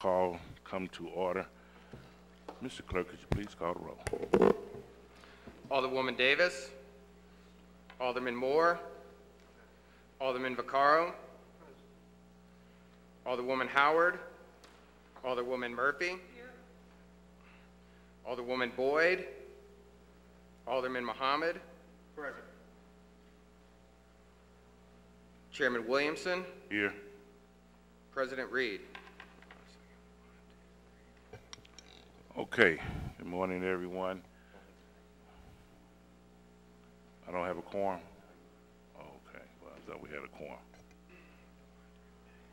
Call come to order. Mr. Clerk, could you please call the roll? Alderwoman Davis, Alderman Moore, Alderman Vaccaro, Alderwoman Howard, Alderwoman Murphy, Alderwoman Boyd, Alderman Muhammad, Present. Chairman Williamson, Here. President Reed. Okay. Good morning, everyone. I don't have a quorum? Oh, okay. Well, I thought we had a quorum.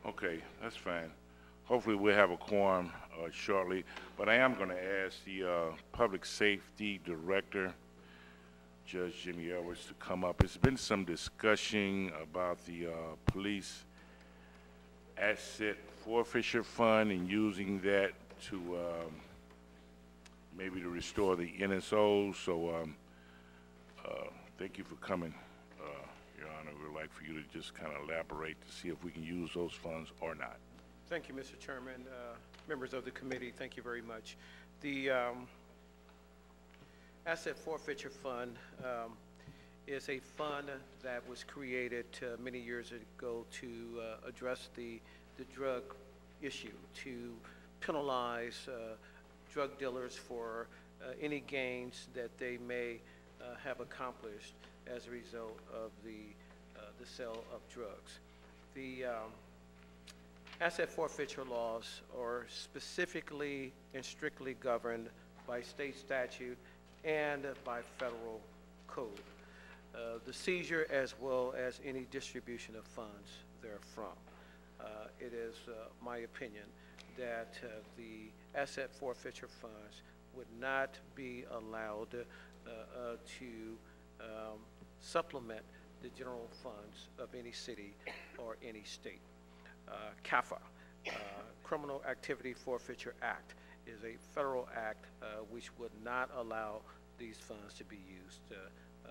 Okay, that's fine. Hopefully we'll have a quorum shortly, but I am going to ask the Public Safety Director, Judge Jimmy Edwards, to come up. There's been some discussion about the police asset forfeiture fund and using that to maybe to restore the NSOs. So thank you for coming, Your Honor. We'd like for you to just kind of elaborate to see if we can use those funds or not. Thank you, Mr. Chairman. Members of the committee, thank you very much. The Asset Forfeiture Fund is a fund that was created many years ago to address the drug issue, to penalize drug dealers for any gains that they may have accomplished as a result of the sale of drugs. The asset forfeiture laws are specifically and strictly governed by state statute and by federal code. The seizure as well as any distribution of funds therefrom. It is my opinion that the asset forfeiture funds would not be allowed to supplement the general funds of any city or any state. CAFA, Criminal Activity Forfeiture Act, is a federal act which would not allow these funds to be used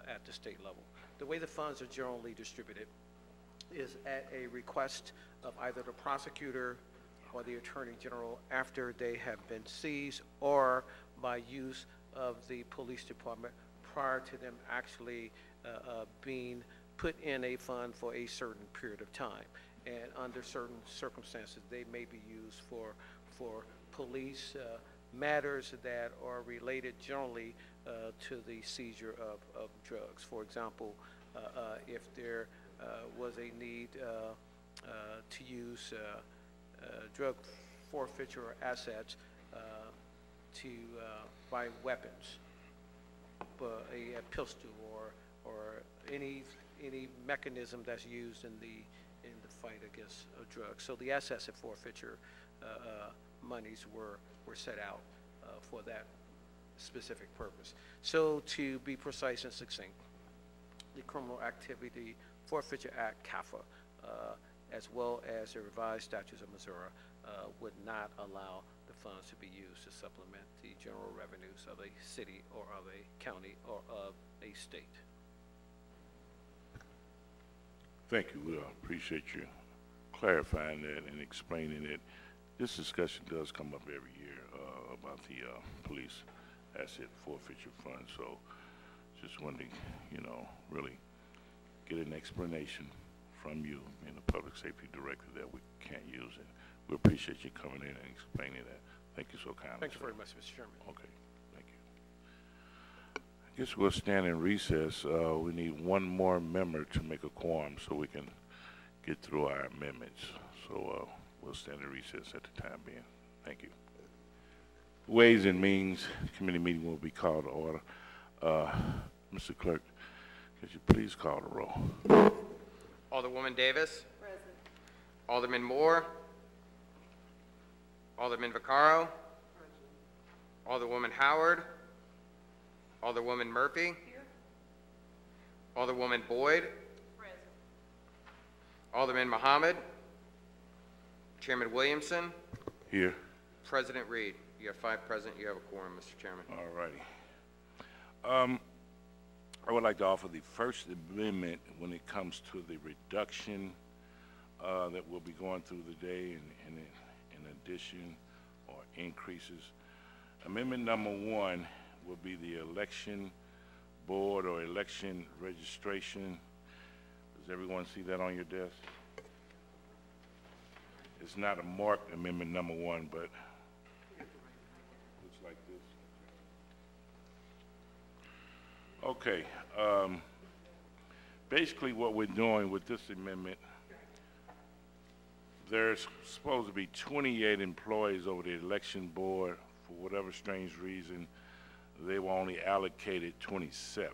at the state level. The way the funds are generally distributed is at a request of either the prosecutor or the Attorney General after they have been seized, or by use of the police department prior to them actually being put in a fund for a certain period of time. And under certain circumstances, they may be used for police matters that are related generally to the seizure of drugs. For example, if there was a need to use drug forfeiture or assets to buy weapons, a pistol or any mechanism that's used in the fight against drugs. So the assets of forfeiture monies were set out for that specific purpose. So to be precise and succinct, the Criminal Activity Forfeiture Act, CAFA, as well as the revised statutes of Missouri, would not allow the funds to be used to supplement the general revenues of a city or of a county or of a state. Thank you. We appreciate you clarifying that and explaining it. This discussion does come up every year about the police asset forfeiture fund. So just wanted to, really get an explanation from you and the public safety director that we can't use it. We appreciate you coming in and explaining that. Thank you so kindly. Thank you very much, Mr. Chairman. Okay, thank you. I guess we'll stand in recess. We need one more member to make a quorum so we can get through our amendments. So we'll stand in recess at the time being. Thank you. Ways and Means Committee meeting will be called to order. Mr. Clerk, could you please call the roll? Alderwoman Davis, Present. Alderman Moore, Alderman Vaccaro, Alderwoman Howard, Alderwoman Murphy, Here. Alderwoman Boyd, Present. Alderman Muhammad, Chairman Williamson, Here. President Reed. You have 5 present. You have a quorum, Mr. Chairman. All righty. I would like to offer the First Amendment when it comes to the reduction that we'll be going through today, and in addition or increases. Amendment number 1 will be the election board or election registration. Does everyone see that on your desk? It's not a marked amendment number 1, but looks like this. Okay. Basically, what we're doing with this amendment, there's supposed to be 28 employees over the election board. For whatever strange reason, they were only allocated 27.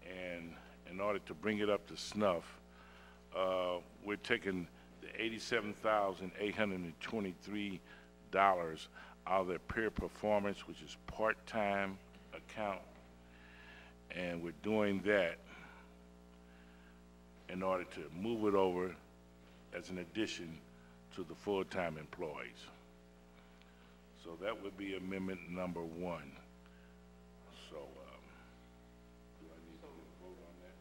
And in order to bring it up to snuff, we're taking the $87,823 out of their peer performance, which is part-time account, and we're doing that in order to move it over as an addition to the full-time employees. So that would be amendment number 1. So, do I need to vote on that?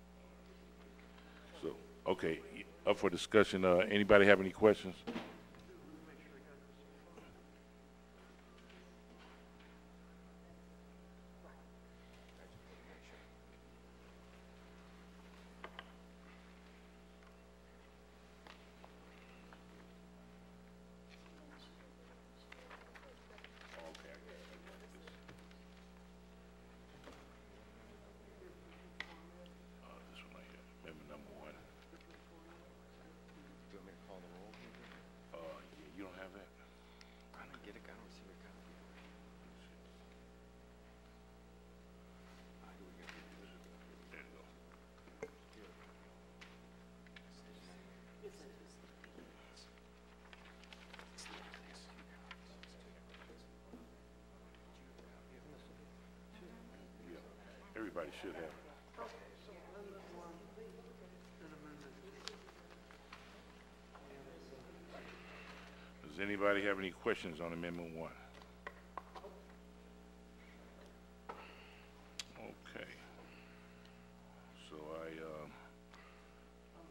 So, okay, up for discussion. Anybody have any questions? This one right here, amendment number 1. Do you want me to call the roll? Yeah, you don't have that? I didn't get it. I don't see your copy. There you go. Yeah, everybody should have it. Does anybody have any questions on Amendment 1? Okay. So I'd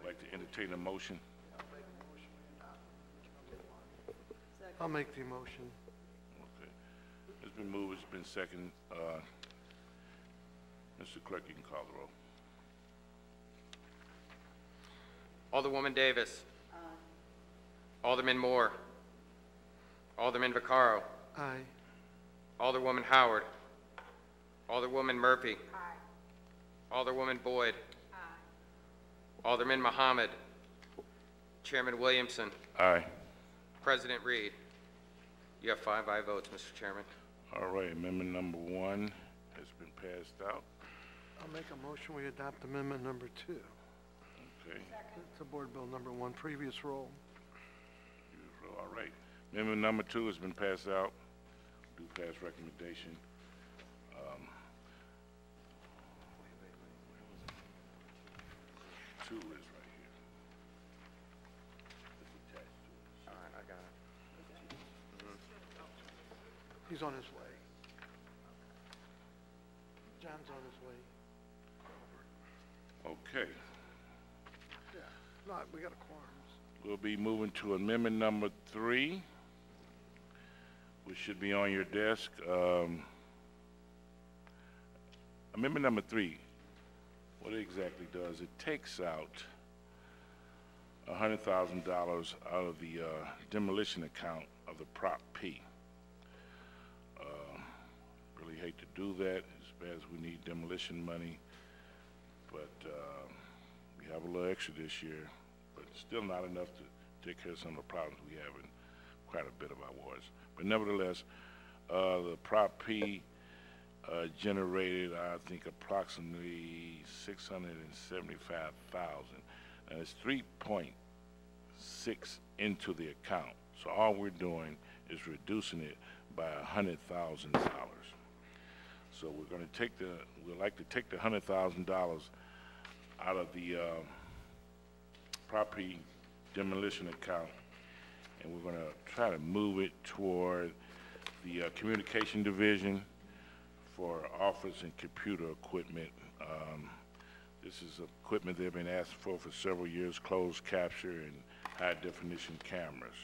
like to entertain a motion. I'll make the motion. Okay. It's been moved, it's been seconded. Mr. Clerk, you can call the roll. Alderwoman Davis. Alderman Moore. Alderman Vaccaro. Aye. Alderwoman Howard. Alderwoman Murphy. Alderwoman Boyd. Alderman Muhammad. Chairman Williamson. Aye. President Reed. You have 5 aye votes, Mr. Chairman. All right, amendment number 1 has been passed out. I'll make a motion, we adopt amendment number 2. Okay. It's a board bill number 1, previous roll. Beautiful. All right. Amendment number 2 has been passed out. Do pass recommendation. 2 is right here. It's attached to it. All right, I got it. He's on his way. John's on his way. Okay. Yeah, no, we got a quorum. We'll be moving to amendment number 3, which should be on your desk. Amendment number 3, what it exactly does, it takes out $100,000 out of the demolition account of the Prop P. Really hate to do that, as bad as we need demolition money, but we have a little extra this year, but still not enough to take care of some of the problems we have in quite a bit of our wards. But nevertheless, the Prop P generated, I think, approximately $675,000, and it's 3.6 into the account. So all we're doing is reducing it by $100,000. So we're going to take we'd like to take the $100,000 out of the property demolition account, and we're going to try to move it toward the communication division for office and computer equipment. This is equipment they've been asking for several years, closed capture and high definition cameras.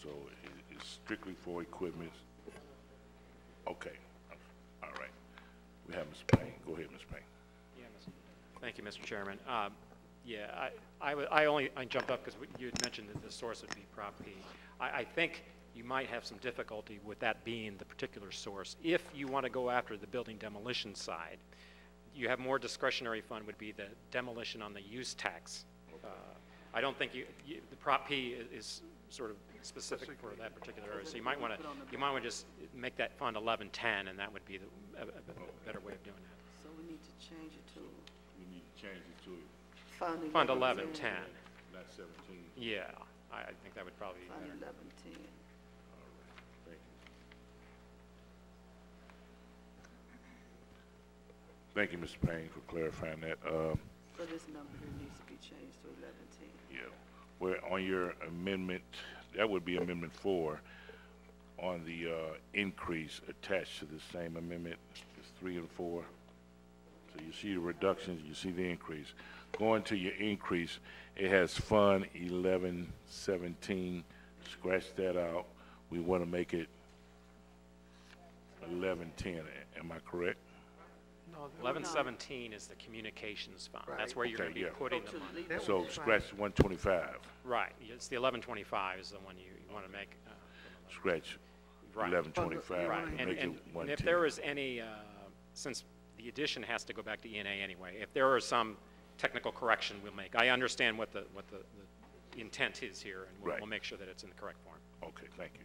So is strictly for equipment. Okay, all right. We have Mr. Payne. Go ahead, Mr. Payne. Yeah, thank you, Mr. Chairman. Yeah, I jumped up because you had mentioned that the source would be Prop P. I think you might have some difficulty with that being the particular source. If you want to go after the building demolition side, you have more discretionary fund would be the demolition on the use tax. I don't think the Prop P is sort of specific for that particular area. So you might want to just make that fund 1110, and that would be a better way of doing that. So we need to change it to We need to change it to Fund 1110. not 17. Yeah, I think that would probably be Fund better. 1110. All right, thank you. Thank you, Mr. Payne, for clarifying that. So this number here needs to be changed to 1110. Yeah, where on your amendment, that would be Amendment 4, on the increase attached to the same amendment, is 3 and 4. So you see the reductions, you see the increase. Going to your increase, it has Fund 1117, scratch that out. We want to make it 1110, am I correct? No, 1117 is the communications fund. That's where you're going to Okay, be yeah. putting Go the to money. legal So fund. scratch 125, Right, it's the 1125 is the one you want to make. scratch Right. 1125, Right, and and, make it and 110. if there is any, since the addition has to go back to ENA anyway, if there are some technical correction we'll make, I understand what the intent is here, and Right. we'll make sure that it's in the correct form. Okay, thank you.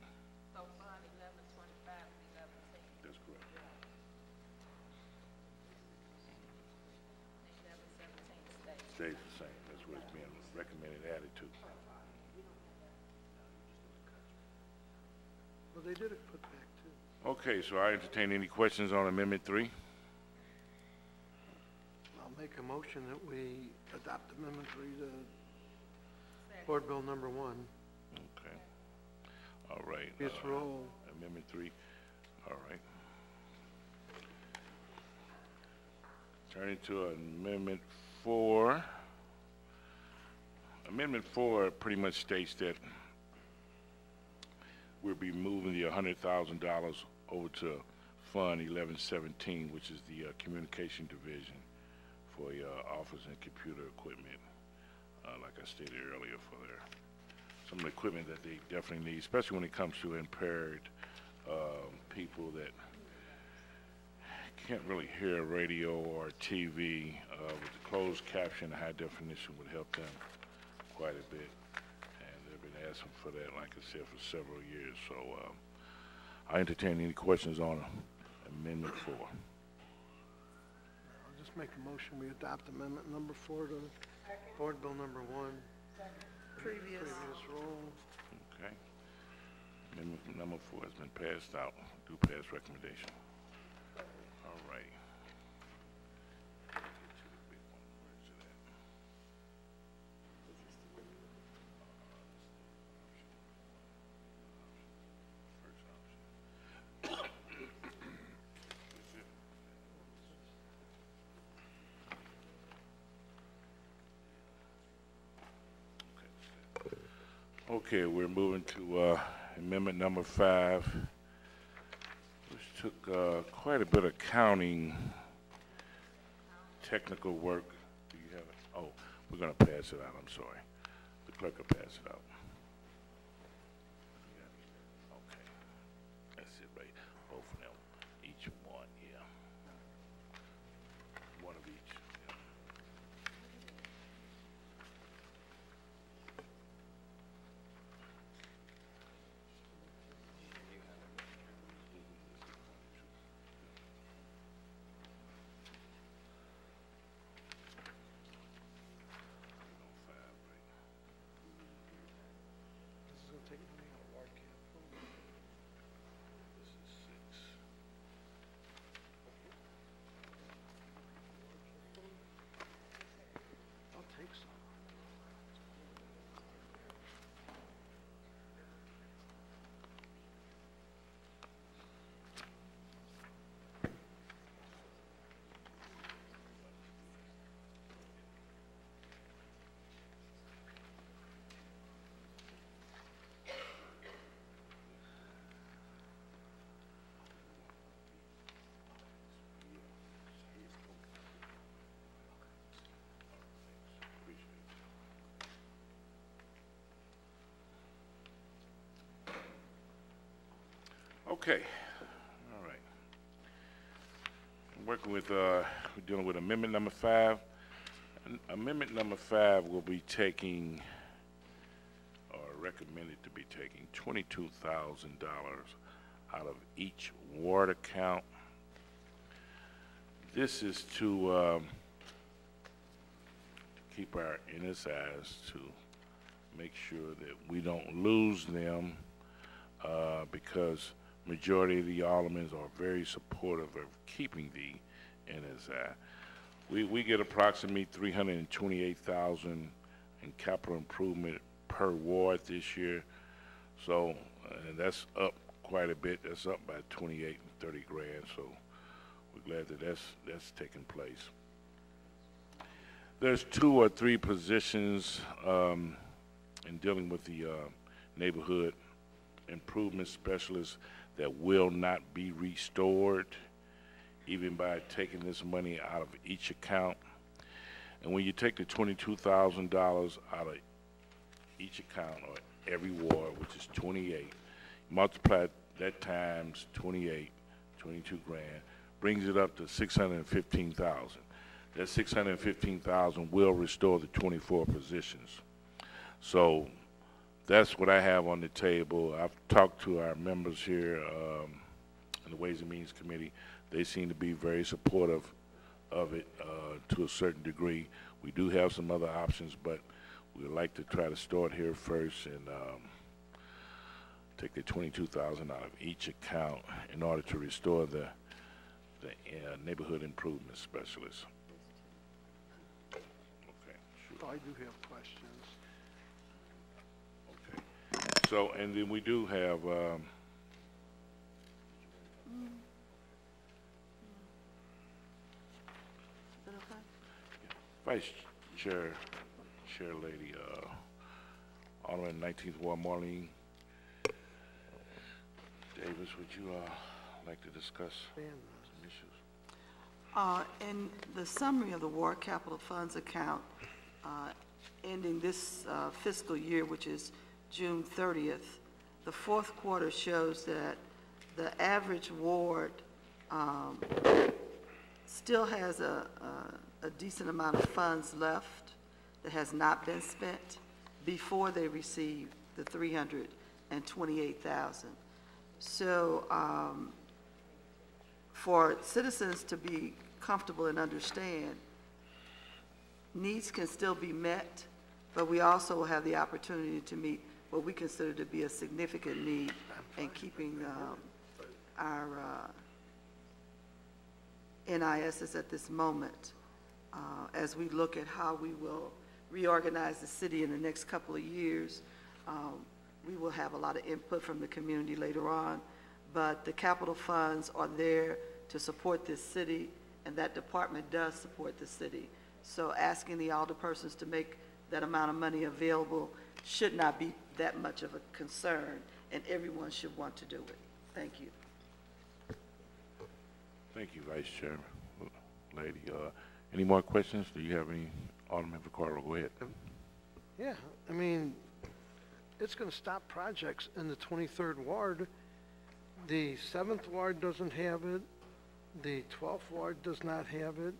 So fund 1125 is 1110, That's correct. 1117 stays. Stays the same, that's what it's being recommended added to. Well, they did it put back too. Okay, so I entertain any questions on Amendment 3? I'll make a motion that we adopt Amendment 3 to Board Bill number 1. Okay. All right. It's roll. Amendment 3, all right. Turning to Amendment 4. Amendment 4 pretty much states that we'll be moving the $100,000 over to Fund 1117, which is the Communication Division for your office and computer equipment, like I stated earlier, for some of the equipment that they definitely need, especially when it comes to impaired people that can't really hear radio or TV. With the closed caption, high definition would help them quite a bit. And they've been asking for that, like I said, for several years. So I entertain any questions on Amendment 4. I'll just make a motion, we adopt Amendment number 4 to Board Bill number 1. Previous. Previous roll. Okay. Amendment number 4 has been passed out. Do pass recommendation. All right. Okay, we're moving to Amendment number 5, which took quite a bit of counting technical work. Do you have it? Oh, we're going to pass it out, I'm sorry. The clerk will pass it out. Okay, that's it, right? Both of them, each one, yeah. One of each, yeah. Okay, all right. Working with, we're dealing with amendment number 5. Amendment number 5 will be taking, or recommended to be taking, $22,000 out of each ward account. This is to keep our NSIs, to make sure that we don't lose them, because majority of the aldermen are very supportive of keeping the NSI. We get approximately $328,000 in capital improvement per ward this year, so that's up quite a bit. That's up by 28 and 30 grand. So we're glad that that's taking place. There's 2 or 3 positions in dealing with the neighborhood improvement specialists that will not be restored, even by taking this money out of each account. And when you take the $22,000 out of each account, or every ward, which is 28, multiply that times 28, 22 grand, brings it up to $615,000. That $615,000 will restore the 24 positions. So that's what I have on the table. I've talked to our members here in the Ways and Means Committee. They seem to be very supportive of it to a certain degree. We do have some other options, but we would like to try to start here first and take the $22,000 out of each account in order to restore the neighborhood improvement specialists. Okay, sure. I do have questions. Okay. So, and then we do have Is that okay? Vice Chair Lady, Alderman 19th Ward, Marlene Davis, would you like to discuss some issues? In the summary of the Ward Capital Funds account, ending this fiscal year, which is June 30th, the fourth quarter shows that the average ward still has a decent amount of funds left that has not been spent before they receive the $328,000. So for citizens to be comfortable and understand, needs can still be met, but we also will have the opportunity to meet what we consider to be a significant need in keeping our NISs at this moment, as we look at how we will reorganize the city in the next couple of years. We will have a lot of input from the community later on, but the capital funds are there to support this city, and that department does support the city. So asking the alderpersons to make that amount of money available should not be that much of a concern, and everyone should want to do it. Thank you. Thank you, Vice Chair Lady. Any more questions? Do you have any? Alderman Vaccaro, go ahead. Yeah, I mean, it's going to stop projects in the 23rd Ward. The 7th Ward doesn't have it. The 12th Ward does not have it.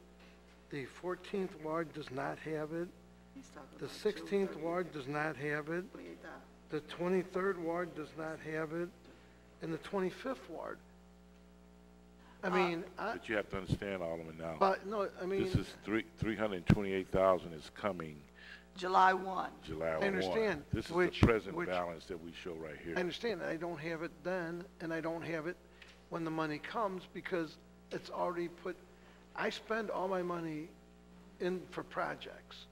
The 14th Ward does not have it. He's talking The about 16th Ward does not have it. The 23rd Ward does not have it. And the 25th Ward. I mean, But you have to understand, Alderman, now. but no, I mean, This is $328,000 is coming July 1. July 1. I understand, This is which- the present which- balance that we show right here. I understand, I don't have it then, and I don't have it when the money comes, because it's already put, I spend all my money in for projects.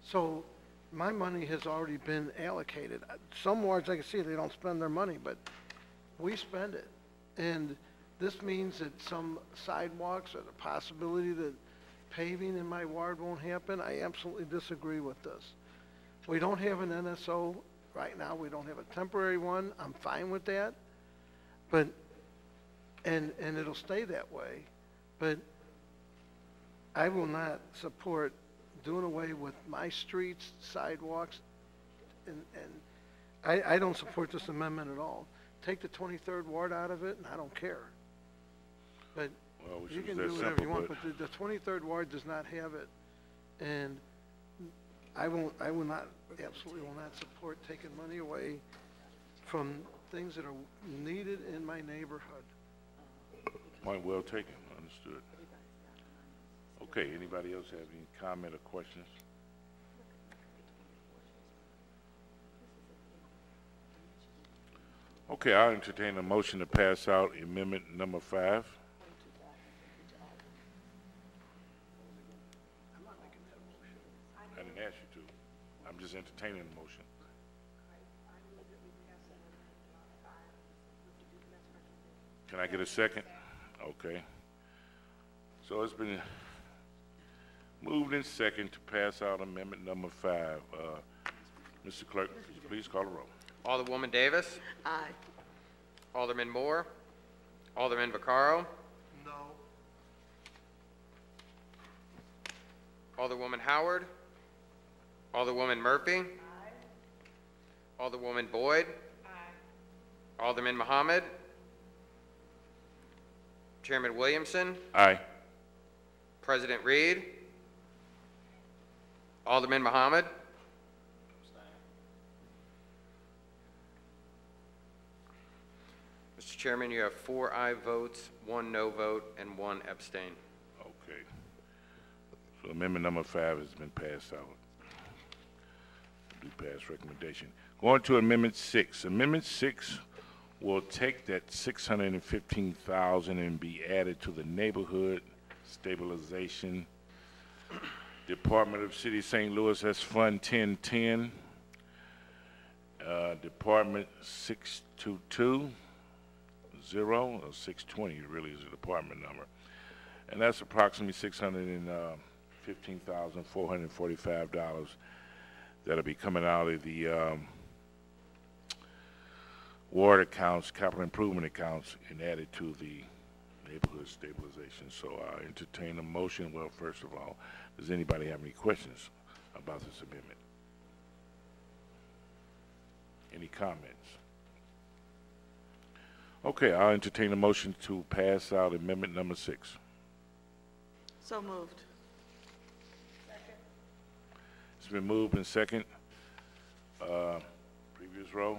So my money has already been allocated. Some wards, I can see, they don't spend their money, but we spend it. And this means that some sidewalks, or the possibility that paving in my ward won't happen. I absolutely disagree with this. We don't have an NSO right now. We don't have a temporary one. I'm fine with that. But, and it'll stay that way. But I will not support doing away with my streets, sidewalks, and I don't support this amendment at all. take the 23rd Ward out of it, and I don't care. But Well, we you should can that do whatever simple, you want, but but the 23rd Ward does not have it. And I will not, absolutely will not support taking money away from things that are needed in my neighborhood. point well taken, understood. Okay, anybody else have any comment or questions? Okay, I'll entertain a motion to pass out amendment number 5. I didn't ask you to. I'm just entertaining the motion. Can I get a second? Okay. So it's been moved in second to pass out amendment number 5. Mr. Clerk, could you please call the roll? Alderwoman Davis. Aye. Alderman Moore. Alderman Vaccaro. No. Alderwoman Howard. Alderwoman Murphy. Alderwoman Boyd. Alderman Muhammad. Chairman Williamson. Aye. President Reed. Alderman Muhammad. Mr. Chairman, you have 4 aye votes, 1 no vote, and 1 abstain. Okay. So amendment number 5 has been passed out. Do pass recommendation. Going to amendment 6. Amendment 6 will take that $615,000 and be added to the neighborhood stabilization Department of City of St. Louis. That's Fund 1010. Department 622. 0 or 620 really is the department number, and that's approximately $615,445 that'll be coming out of the ward accounts, capital improvement accounts, and added to the neighborhood stabilization. So I entertain a motion. Well, first of all, does anybody have any questions about this amendment? Any comments? Okay, I'll entertain a motion to pass out amendment number 6. So moved. It's been moved and second. Previous row?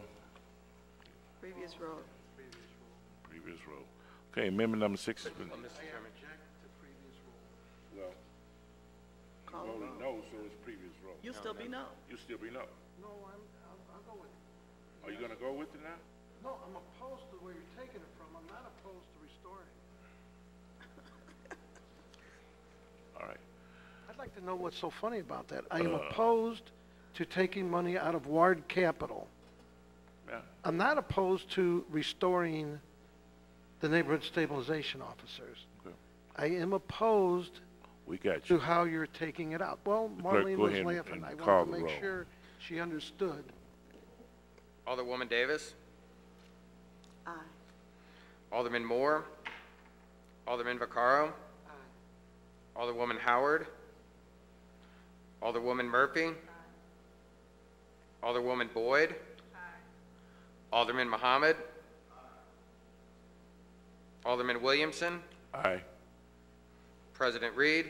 Previous row. Previous row. Okay, amendment number 6 has been, Mr. Chairman. well, Call you the voted roll. no, so it's previous row. You'll still be no. You still be no. No, I'll go with it. Are you gonna go with it now? No, I'm opposed to where you're taking it from. I'm not opposed to restoring. All right. I'd like to know what's so funny about that. I am opposed to taking money out of ward capital. Yeah. I'm not opposed to restoring the neighborhood stabilization officers. Okay. I am opposed We got to you. how you're taking it out. Well, Clerk, Marlene go was ahead and laughing. I call wanted to the make roll. sure she understood. Alderwoman Davis. Aye. Alderman Moore. Alderman Vaccaro. Alderwoman Howard. Alderwoman Murphy. Alderwoman Boyd. Alderman Muhammad. Alderman Williamson. Aye. President Reed.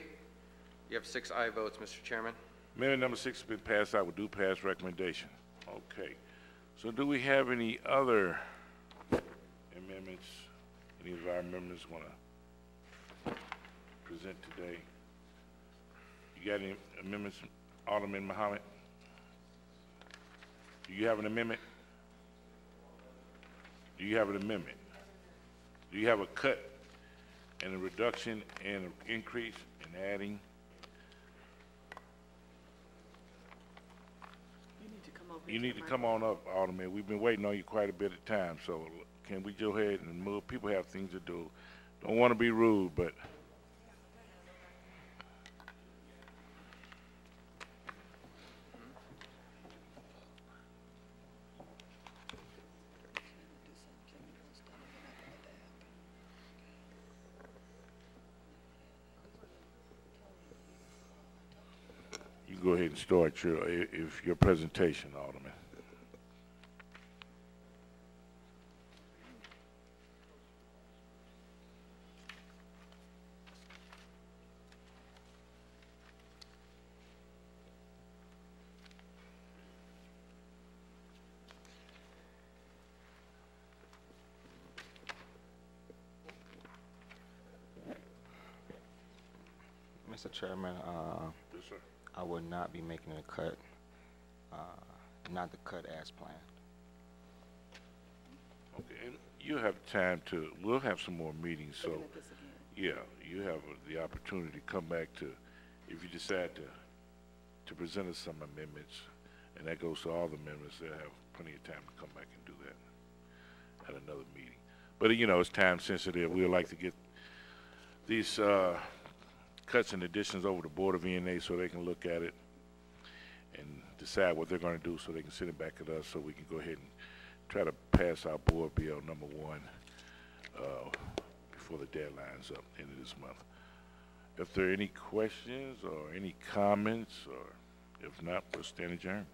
You have 6 aye votes, Mr. Chairman. Amendment number 6 has been passed out with due pass recommendation. Okay. So do we have any other amendments any of our members want to present today? You got any amendments, Alderman Muhammad? Do you have an amendment? Do you have an amendment? Do you have a cut and a reduction and an increase and adding? You need to come over. You need to come on up, Alderman. We've been waiting on you quite a bit of time, so can we go ahead and move? People have things to do. Don't want to be rude, but you go ahead and start your presentation, Alderman. Mr. Chairman, Yes, sir. I will not be making a cut, not the cut as planned. Okay, and you have time to, we'll have some more meetings, so, Looking at this again. yeah, you have the opportunity to come back to, if you decide to present us some amendments, and that goes to all the amendments, they'll have plenty of time to come back and do that at another meeting. But, you know, it's time sensitive. We'd like to get these cuts and additions over to Board of ENA so they can look at it and decide what they're going to do, so they can send it back at us so we can go ahead and try to pass our board bill number 1 before the deadline's up end of this month. If there are any questions or any comments, or if not, we'll stand adjourned.